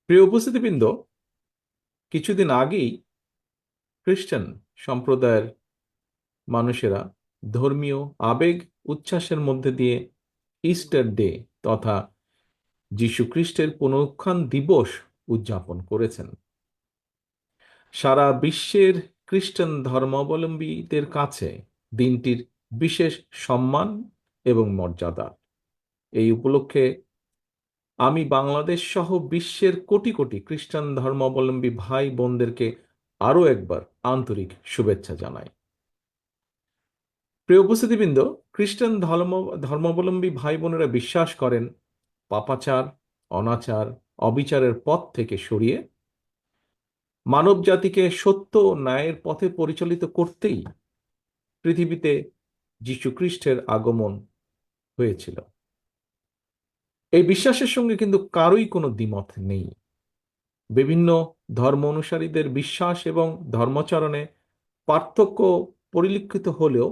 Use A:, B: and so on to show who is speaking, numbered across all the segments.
A: প্রিয় উপস্থিতিবৃন্দ, কিছুদিন আগেই খ্রিস্টান সম্প্রদায়ের মানুষেরা ধর্মীয় আবেগ উচ্ছ্বাসের মধ্যে দিয়ে ইস্টার ডে তথা যীশু খ্রিস্টের পুনরুত্থান দিবস উদযাপন করেছেন। সারা বিশ্বের খ্রিস্টান ধর্মাবলম্বীদের কাছে দিনটির বিশেষ সম্মান এবং মর্যাদা। এই উপলক্ষে আমি বাংলাদেশ সহ বিশ্বের কোটি কোটি খ্রিস্টান ধর্মাবলম্বী ভাই বোনদেরকে আরও একবার আন্তরিক শুভেচ্ছা জানাই। প্রিয় উপস্থিতিবৃন্দ, খ্রিস্টান ধর্মাবলম্বী ভাই বোনেরা বিশ্বাস করেন পাপাচার, অনাচার, অবিচারের পথ থেকে সরিয়ে মানব জাতিকে সত্য ও ন্যায়ের পথে পরিচালিত করতেই পৃথিবীতে যীশু খ্রিস্টের আগমন হয়েছিল। এই বিশ্বাসের সঙ্গে কিন্তু কারোই কোনো দ্বিমত নেই। বিভিন্ন ধর্ম অনুসারীদের বিশ্বাস এবং ধর্মাচরণে পার্থক্য পরিলক্ষিত হলেও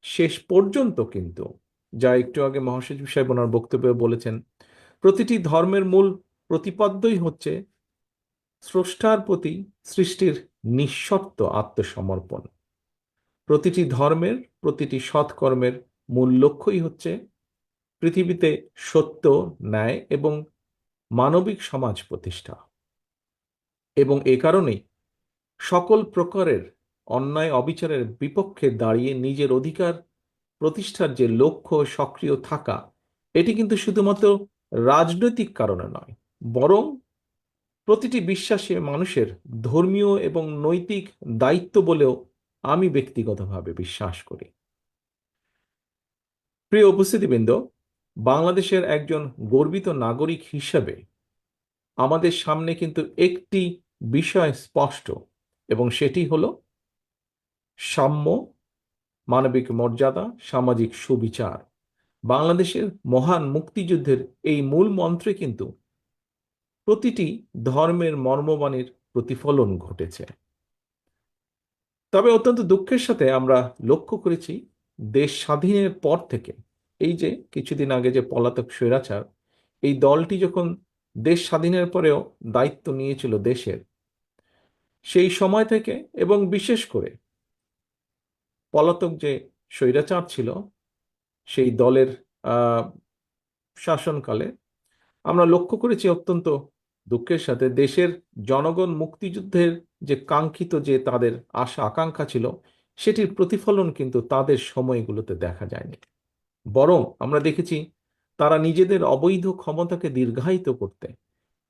A: শেষ পর্যন্ত কিন্তু, যা একটু আগে মহাসচিব সাহেব ওনার বক্তব্যে বলেছেন, প্রতিটি ধর্মের মূল প্রতিপাদ্যই হচ্ছে স্রষ্টার প্রতি সৃষ্টির নিঃশর্ত আত্মসমর্পণ। প্রতিটি ধর্মের প্রতিটি সৎকর্মের মূল লক্ষ্যই হচ্ছে পৃথিবীতে সত্য, ন্যায় এবং মানবিক সমাজ প্রতিষ্ঠা। এবং এ কারণেই সকল প্রকারের অন্যায় অবিচারের বিপক্ষে দাঁড়িয়ে নিজের অধিকার প্রতিষ্ঠার যে লক্ষ্য সক্রিয় থাকা, এটি কিন্তু শুধুমাত্র রাজনৈতিক কারণে নয়, বরং প্রতিটি বিশ্বাসী মানুষের ধর্মীয় এবং নৈতিক দায়িত্ব বলেও আমি ব্যক্তিগতভাবে বিশ্বাস করি। প্রিয় উপস্থিতিবৃন্দ, বাংলাদেশের একজন গর্বিত নাগরিক হিসেবে আমাদের সামনে কিন্তু একটি বিষয় স্পষ্ট, এবং সেটি হলো সাম্য, মানবিক মর্যাদা, সামাজিক সুবিচার। বাংলাদেশের মহান মুক্তিযুদ্ধের এই মূল মন্ত্রে কিন্তু প্রতিটি ধর্মের মর্মবাণীর প্রতিফলন ঘটেছে। তবে অত্যন্ত দুঃখের সাথে আমরা লক্ষ্য করেছি, দেশ স্বাধীনের পর থেকে, এই যে কিছুদিন আগে যে পলাতক স্বৈরাচার, এই দলটি যখন দেশ স্বাধীনের পরেও দায়িত্ব নিয়েছিল দেশের, সেই সময় থেকে এবং বিশেষ করে পলাতক যে স্বৈরাচার ছিল সেই দলের শাসনকালে আমরা লক্ষ্য করেছি অত্যন্ত দুঃখের সাথে দেশের জনগণ মুক্তিযুদ্ধের যে কাঙ্ক্ষিত যে তাদের আশা আকাঙ্ক্ষা ছিল, সেটির প্রতিফলন কিন্তু তাদের সময়গুলোতে দেখা যায়নি। বরং আমরা দেখেছি তারা নিজেদের অবৈধ ক্ষমতাকে দীর্ঘায়িত করতে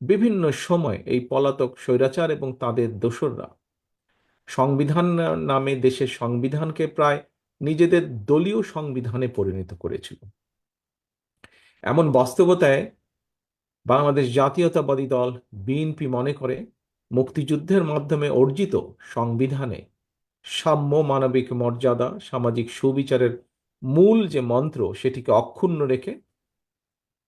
A: বিভিন্ন সময় এই পলাতক স্বৈরাচার এবং তাদের দোসররা সংবিধান নামে দেশের সংবিধানকে প্রায় নিজেদের দলীয় সংবিধানে পরিণত করেছিল। এমন বাস্তবতায় বাংলাদেশ জাতীয়তাবাদী দল বিএনপি মনে করে মুক্তিযুদ্ধের মাধ্যমে অর্জিত সংবিধানে সাম্য, মানবিক মর্যাদা, সামাজিক সুবিচারের মূল যে মন্ত্র, সেটিকে অক্ষুণ্ণ রেখে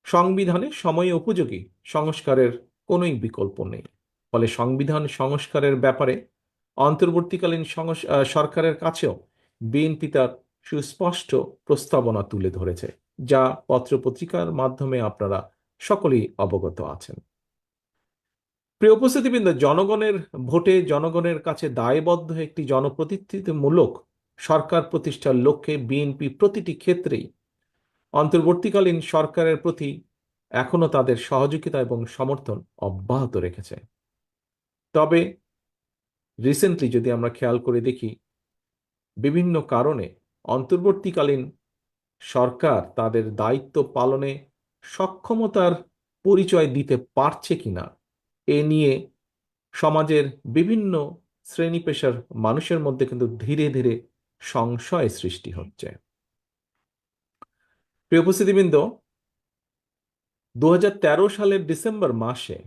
A: সংবিধানে সময় উপযোগী সংস্কারের কোনোই বিকল্প নেই। ফলে সংবিধান সংস্কারের ব্যাপারে অন্তর্বর্তীকালীন সরকারের কাছেও বিএনপি তার সুস্পষ্ট প্রস্তাবনা তুলে ধরেছে, যা পত্রপত্রিকার মাধ্যমে আপনারা সকলেই অবগত আছেন। প্রিয় উপস্থিতিবৃন্দ, জনগণের ভোটে জনগণের কাছে দায়বদ্ধ একটি জনপ্রতিনিধিত্বমূলক সরকার প্রতিষ্ঠার লক্ষ্যে বিএনপি প্রতিটি ক্ষেত্রেই অন্তর্বর্তীকালীন সরকারের প্রতি এখনো তাদের সহযোগিতা এবং সমর্থন অব্যাহত রেখেছে। তবে রিসেন্টলি যদি আমরা খেয়াল করে দেখি, বিভিন্ন কারণে অন্তর্বর্তীকালীন সরকার তাদের দায়িত্ব পালনে সক্ষমতার পরিচয় দিতে পারছে কিনা, এ নিয়ে সমাজের বিভিন্ন শ্রেণী পেশার মানুষের মধ্যে কিন্তু ধীরে ধীরে সংশয় সৃষ্টি হচ্ছে। প্রিয় উপস্থিতিবৃন্দ, 2013 সালের ডিসেম্বর মাসে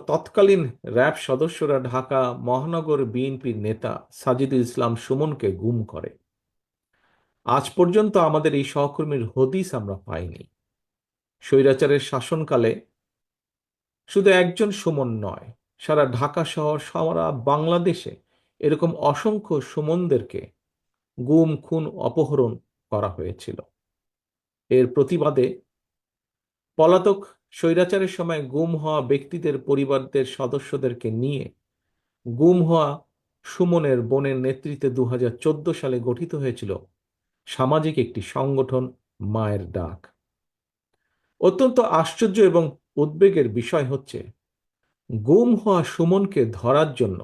A: তৎকালীন র্যাব সদস্যরা ঢাকা মহানগর বিএনপির নেতা সাজিদুল ইসলাম সুমনকে গুম করে। আজ পর্যন্ত আমাদের এই সহকর্মীর হদিস আমরা পাইনি। স্বৈরাচারের শাসনকালে শুধু একজন সুমন নয়, সারা ঢাকা শহর, সারা বাংলাদেশে এরকম অসংখ্য সুমনদেরকে গুম, খুন, অপহরণ করা হয়েছিল। এর প্রতিবাদে পলাতক স্বৈরাচারের সময় গুম হওয়া ব্যক্তিদের পরিবারদের সদস্যদেরকে নিয়ে গুম হওয়া সুমনের বোনের নেতৃত্বে 2014 সালে গঠিত হয়েছিল সামাজিক একটি সংগঠন মায়ের ডাক। অত্যন্ত আশ্চর্য এবং উদ্বেগের বিষয় হচ্ছে, গুম হওয়া সুমনকে ধরার জন্য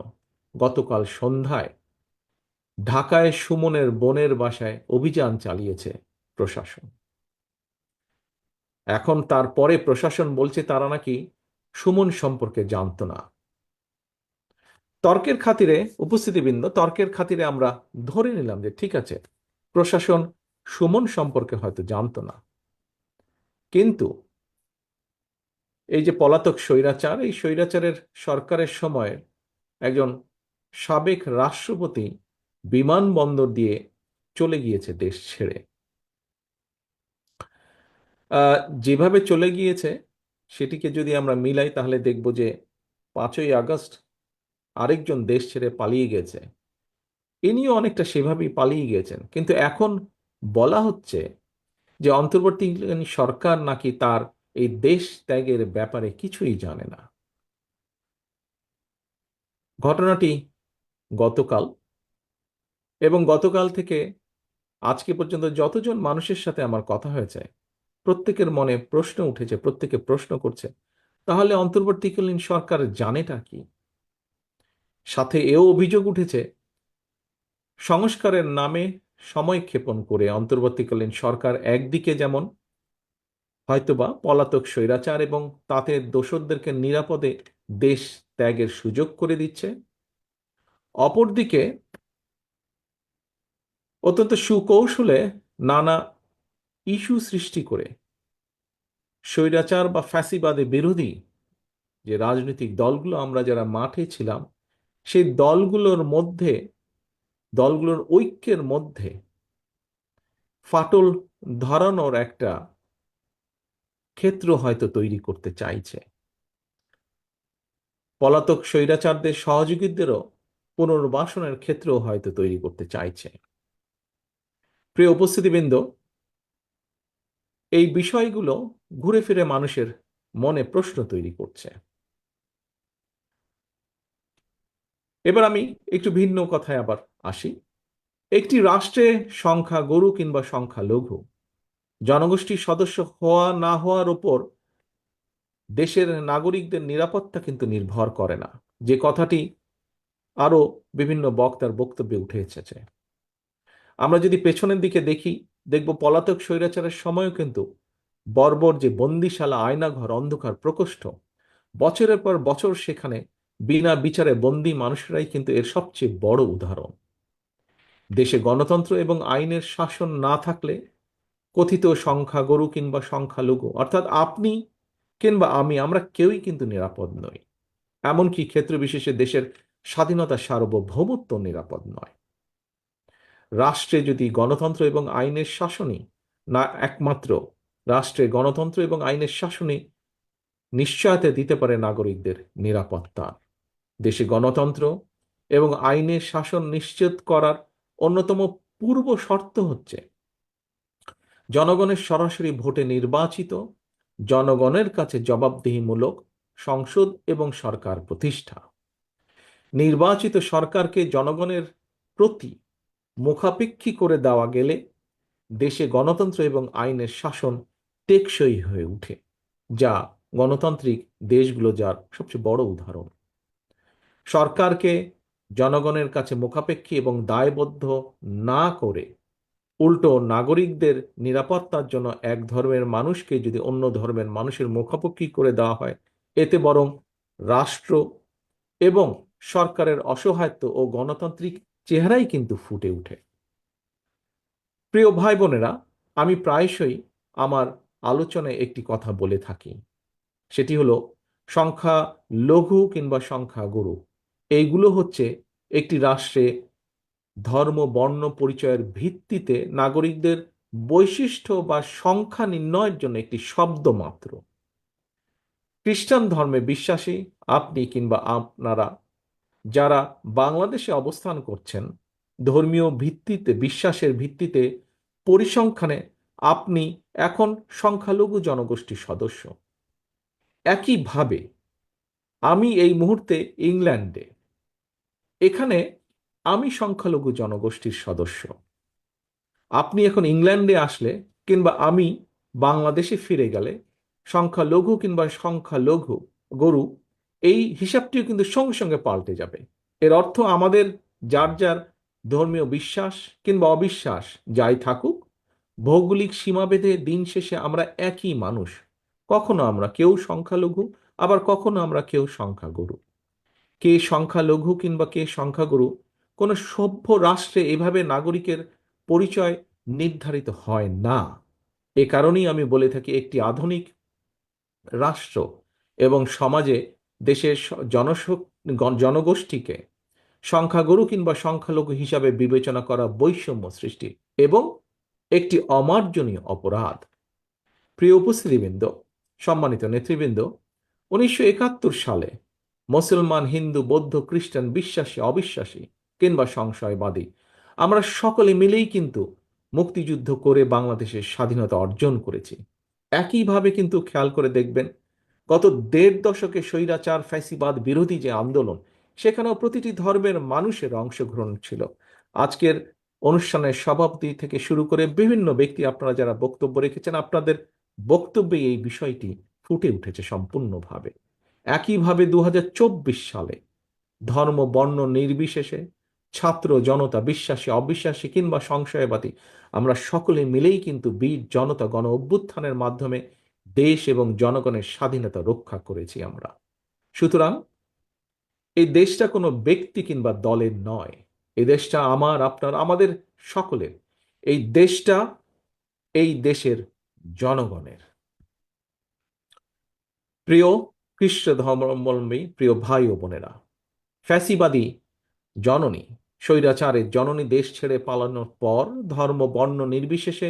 A: গতকাল সন্ধ্যায় ঢাকায় সুমনের বোনের বাসায় অভিযান চালিয়েছে প্রশাসন। এখন তারপরে প্রশাসন বলছে তারা নাকি সুমন সম্পর্কে জানতো না। তর্কের খাতিরে, উপস্থিতিবৃন্দ, তর্কের খাতিরে আমরা ধরে নিলাম যে ঠিক আছে, প্রশাসন সুমন সম্পর্কে হয়তো জানতো না, কিন্তু এই যে পলাতক স্বৈরাচার, এই স্বৈরাচারের সরকারের সময় একজন সাবেক রাষ্ট্রপতি বিমানবন্দর দিয়ে চলে গিয়েছে দেশ ছেড়ে। যেভাবে চলে গিয়েছে সেটিকে যদি আমরা মিলাই তাহলে দেখব যে 5ই আগস্ট আরেকজন দেশ ছেড়ে পালিয়ে গেছে, ইনিও অনেকটা সেভাবেই পালিয়ে গিয়েছেন। কিন্তু এখন বলা হচ্ছে যে অন্তর্বর্তীকালীন সরকার নাকি তার এই দেশ ত্যাগের ব্যাপারে কিছুই জানে না। ঘটনাটি গতকাল, এবং গতকাল থেকে আজকে পর্যন্ত যতজন মানুষের সাথে আমার কথা হয়েছে প্রত্যেকের মনে প্রশ্ন উঠেছে, প্রত্যেকে প্রশ্ন করছে তাহলে অন্তর্বর্তীকালীন সরকার জানেটা কি। সাথে এও অভিযোগ উঠেছে সংস্কারের নামে সময় ক্ষেপণ করে অন্তর্বর্তীকালীন সরকার একদিকে যেমন হয়তোবা পলাতক স্বৈরাচার এবং তাতে দোসরদেরকে নিরাপদে দেশ ত্যাগের সুযোগ করে দিচ্ছে, অপরদিকে অত্যন্ত সুকৌশলে নানা ইস্যু সৃষ্টি করে স্বৈরাচার বা ফ্যাসিবাদে বিরোধী যে রাজনৈতিক দলগুলো আমরা যারা মাঠে ছিলাম সেই দলগুলোর ঐক্যের মধ্যে ফাটল ধরানোর একটা ক্ষেত্র হয়তো তৈরি করতে চাইছে। পলাতক স্বৈরাচারদের সহযোগীদেরও পুনর্বাসনের ক্ষেত্রেও হয়তো তৈরি করতে চাইছে। প্রিয় উপস্থিতিবৃন্দ, এই বিষয়গুলো ঘুরে ফিরে মানুষের মনে প্রশ্ন তৈরি করছে। এবার আমি একটু ভিন্ন কথায় আবার আসি। একটি রাষ্ট্রে সংখ্যা গরু কিংবা সংখ্যা লঘু জনগোষ্ঠীর সদস্য হওয়া না হওয়ার উপর দেশের নাগরিকদের নিরাপত্তা কিন্তু নির্ভর করে না, যে কথাটি আরো বিভিন্ন বক্তার বক্তব্যে উঠে এসেছে। আমরা যদি পেছনের দিকে দেখি দেখব পলাতক স্বৈরাচারের সময়ও কিন্তু বর্বর যে বন্দিশালা, আয়নাঘর, অন্ধকার প্রকোষ্ঠ, বছরের পর বছর সেখানে বিনা বিচারে বন্দী মানুষেরাই কিন্তু এর সবচেয়ে বড় উদাহরণ। দেশে গণতন্ত্র এবং আইনের শাসন না থাকলে কথিত সংখ্যাগরু কিংবা সংখ্যালঘু অর্থাৎ আপনি কিংবা আমরা কেউই কিন্তু নিরাপদ নই। এমনকি ক্ষেত্র বিশেষে দেশের স্বাধীনতা, সার্বভৌমত্ব নিরাপদ নয়। রাষ্ট্রে যদি গণতন্ত্র এবং আইনের শাসনই না, একমাত্র রাষ্ট্রে গণতন্ত্র এবং আইনের শাসনই নিশ্চয়তা দিতে পারে নাগরিকদের নিরাপত্তা। দেশে গণতন্ত্র এবং আইনের শাসন নিশ্চিত করার অন্যতম পূর্ব শর্ত হচ্ছে জনগণের সরাসরি ভোটে নির্বাচিত, জনগণের কাছে জবাবদিহিমূলক সংসদ এবং সরকার প্রতিষ্ঠা। নির্বাচিত সরকারকে জনগণের প্রতি মুখাপেক্ষী করে দেওয়া গেলে দেশে গণতন্ত্র এবং আইনের শাসন টেকসই হয়ে ওঠে, যা গণতান্ত্রিক দেশগুলো যার সবচেয়ে বড় উদাহরণ। সরকারকে জনগণের কাছে মুখাপেক্ষী এবং দায়বদ্ধ না করে উল্টো নাগরিকদের নিরাপত্তার জন্য এক ধর্মের মানুষকে যদি অন্য ধর্মের মানুষের মুখাপেক্ষী করে দেওয়া হয়, এতে বরং রাষ্ট্র এবং সরকারের অসহায়ত্ব ও গণতান্ত্রিক চেহারাই কিন্তু ফুটে ওঠে। প্রিয় ভাই বোনেরা, আমি প্রায়শই আমার আলোচনায় একটি কথা বলে থাকি, সেটি হলো সংখ্যা লঘু কিংবা সংখ্যা গুরু এইগুলো হচ্ছে একটি রাষ্ট্রে ধর্ম বর্ণ পরিচয়ের ভিত্তিতে নাগরিকদের বৈশিষ্ট্য বা সংখ্যা নির্ণয়ের জন্য একটি শব্দ মাত্র। খ্রিস্টান ধর্মে বিশ্বাসী আপনি কিংবা আপনারা যারা বাংলাদেশে অবস্থান করছেন, ধর্মীয় ভিত্তিতে, বিশ্বাসের ভিত্তিতে পরিসংখ্যানে আপনি এখন সংখ্যালঘু জনগোষ্ঠীর সদস্য। একইভাবে আমি এই মুহূর্তে ইংল্যান্ডে, এখানে আমি সংখ্যালঘু জনগোষ্ঠীর সদস্য। আপনি এখন ইংল্যান্ডে আসলে কিংবা আমি বাংলাদেশে ফিরে গেলে সংখ্যালঘু কিংবা সংখ্যালঘু গরু, এই হিসাবটিও কিন্তু সঙ্গে সঙ্গে পাল্টে যাবে। এর অর্থ আমাদের যার যার ধর্মীয় বিশ্বাস কিংবা অবিশ্বাস যাই থাকুক, ভৌগোলিক সীমাভেদে দিন শেষে আমরা একই মানুষ। কখনো আমরা কেউ সংখ্যালঘু, আবার কখনো আমরা কেউ সংখ্যাগুরু। কে সংখ্যালঘু কিংবা কে সংখ্যাগুরু, কোনো সভ্য রাষ্ট্রে এভাবে নাগরিকের পরিচয় নির্ধারিত হয় না। এ কারণেই আমি বলে থাকি, একটি আধুনিক রাষ্ট্র এবং সমাজে দেশের জনগোষ্ঠীকে সংখ্যাগুরু কিংবা সংখ্যালঘু হিসাবে বিবেচনা করা বৈষম্য সৃষ্টি এবং একটি অমার্জনীয় অপরাধ। প্রিয় উপস্থিতিবৃন্দ, সম্মানিত নেতৃবৃন্দ, 1971 সালে মুসলমান, হিন্দু, বৌদ্ধ, খ্রিস্টান, বিশ্বাসী, অবিশ্বাসী কিংবা সংশয়বাদী, আমরা সকলে মিলেই কিন্তু মুক্তিযুদ্ধ করে বাংলাদেশের স্বাধীনতা অর্জন করেছি। একইভাবে কিন্তু খেয়াল করে দেখবেন, গত 1.5 দশকে স্বৈরাচার ফ্যাসিবাদ বিরোধী যে আন্দোলন, সেখানেও প্রতিটি ধর্মের মানুষের অংশগ্রহণ ছিল। আজকের অনুষ্ঠানের সভাপতি থেকে শুরু করে বিভিন্ন ব্যক্তি, আপনারা যারা বক্তব্য রেখেছেন, আপনাদের বক্তব্যে এই বিষয়টি ফুটে উঠেছে সম্পূর্ণভাবে। একইভাবে 2024 সালে ধর্ম বর্ণ নির্বিশেষে, ছাত্র জনতা, বিশ্বাসী অবিশ্বাসী কিংবা সংশয়বাদী, আমরা সকলে মিলেই কিন্তু বীর জনতা গণ অভ্যুত্থানের মাধ্যমে দেশ এবং জনগণের স্বাধীনতা রক্ষা করেছি আমরা। সুতরাং এই দেশটা কোনো ব্যক্তি কিংবা দলের নয়, এই দেশটা আমার, আপনার, আমাদের সকলের। এই দেশটা এই দেশের জনগণের। প্রিয় খ্রিস্ট ধর্মাবলম্বী প্রিয় ভাই ও বোনেরা, ফ্যাসিবাদী জননী, স্বৈরাচারের জননী দেশ ছেড়ে পালানোর পর ধর্ম বর্ণ নির্বিশেষে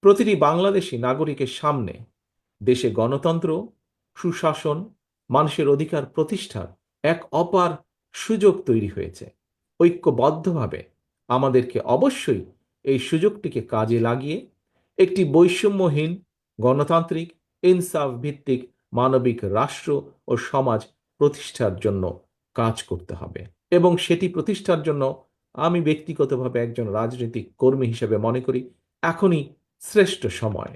A: প্রতিটি বাংলাদেশী নাগরিকের সামনে দেশে গণতন্ত্র, সুশাসন, মানুষের অধিকার প্রতিষ্ঠার এক অপার সুযোগ তৈরি হয়েছে। ঐক্যবদ্ধভাবে আমাদেরকে অবশ্যই এই সুযোগটিকে কাজে লাগিয়ে একটি বৈষম্যহীন, গণতান্ত্রিক, ইনসাফ ভিত্তিক মানবিক রাষ্ট্র ও সমাজ প্রতিষ্ঠার জন্য কাজ করতে হবে। এবং সেটি প্রতিষ্ঠার জন্য আমি ব্যক্তিগতভাবে একজন রাজনৈতিক কর্মী হিসেবে মনে করি এখনই শ্রেষ্ঠ সময়।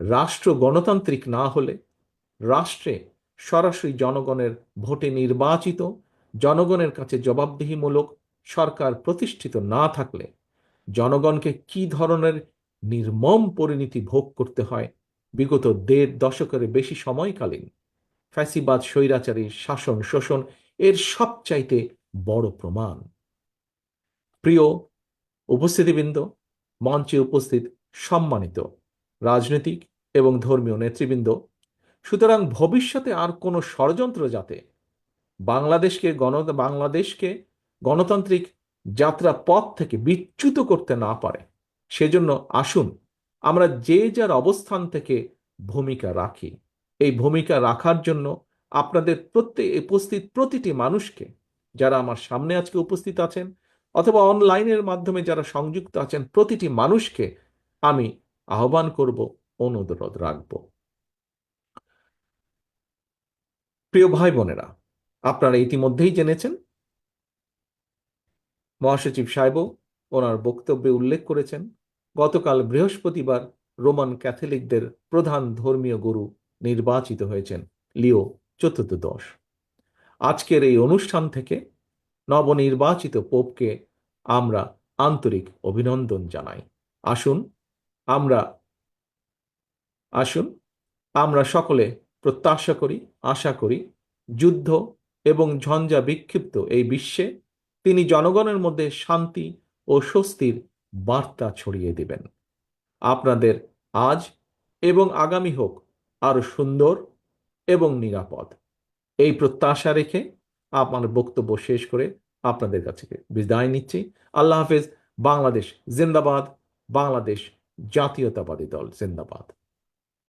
A: রাষ্ট্র গণতান্ত্রিক না হলে, রাষ্ট্রে সরাসরি জনগণের ভোটে নির্বাচিত, জনগণের কাছে জবাবদিহিমূলক সরকার প্রতিষ্ঠিত না থাকলে জনগণকে কি ধরনের নির্মম পরিণতি ভোগ করতে হয় বিগত 1.5 দশকের বেশি সময়কালীন ফ্যাসিবাদ স্বৈরাচারী শাসন শোষণ এর সবচাইতে বড় প্রমাণ। প্রিয় উপস্থিতিবৃন্দ, মঞ্চে উপস্থিত সম্মানিত রাজনৈতিক এবং ধর্মীয় নেতৃবৃন্দ, সুতরাং ভবিষ্যতে আর কোনো ষড়যন্ত্র যাতে বাংলাদেশকে গণতান্ত্রিক যাত্রা পথ থেকে বিচ্যুত করতে না পারে, সেজন্য আসুন আমরা যে যার অবস্থান থেকে ভূমিকা রাখি। এই ভূমিকা রাখার জন্য আপনাদের উপস্থিত প্রতিটি মানুষকে, যারা আমার সামনে আজকে উপস্থিত আছেন অথবা অনলাইনের মাধ্যমে যারা সংযুক্ত আছেন, প্রতিটি মানুষকে আমি আহ্বান করব, অনুরোধ রাখব। প্রিয় ভাই বোনেরা, আপনারা ইতিমধ্যেই জেনেছেন, মহাসচিব সাহেবও ওনার বক্তব্যে উল্লেখ করেছেন, গতকাল বৃহস্পতিবার রোমান ক্যাথলিকদের প্রধান ধর্মীয় গুরু নির্বাচিত হয়েছেন লিও চতুর্দশ। আজকের এই অনুষ্ঠান থেকে নবনির্বাচিত পোপকে আমরা আন্তরিক অভিনন্দন জানাই। আসুন আমরা আসুন আমরা সকলে প্রত্যাশা করি, আশা করি, যুদ্ধ এবং ঝঞ্ঝা বিক্ষিপ্ত এই বিশ্বে তিনি জনগণের মধ্যে শান্তি ও স্বস্তির বার্তা ছড়িয়ে দিবেন। আপনাদের আজ এবং আগামী হোক আরো সুন্দর এবং নিরাপদ, এই প্রত্যাশা রেখে আমার বক্তব্য শেষ করে আপনাদের কাছে বিদায় নিচ্ছি। আল্লাহ হাফেজ। বাংলাদেশ জিন্দাবাদ। বাংলাদেশ জাতীয়তাবাদী দল জিন্দাবাদ।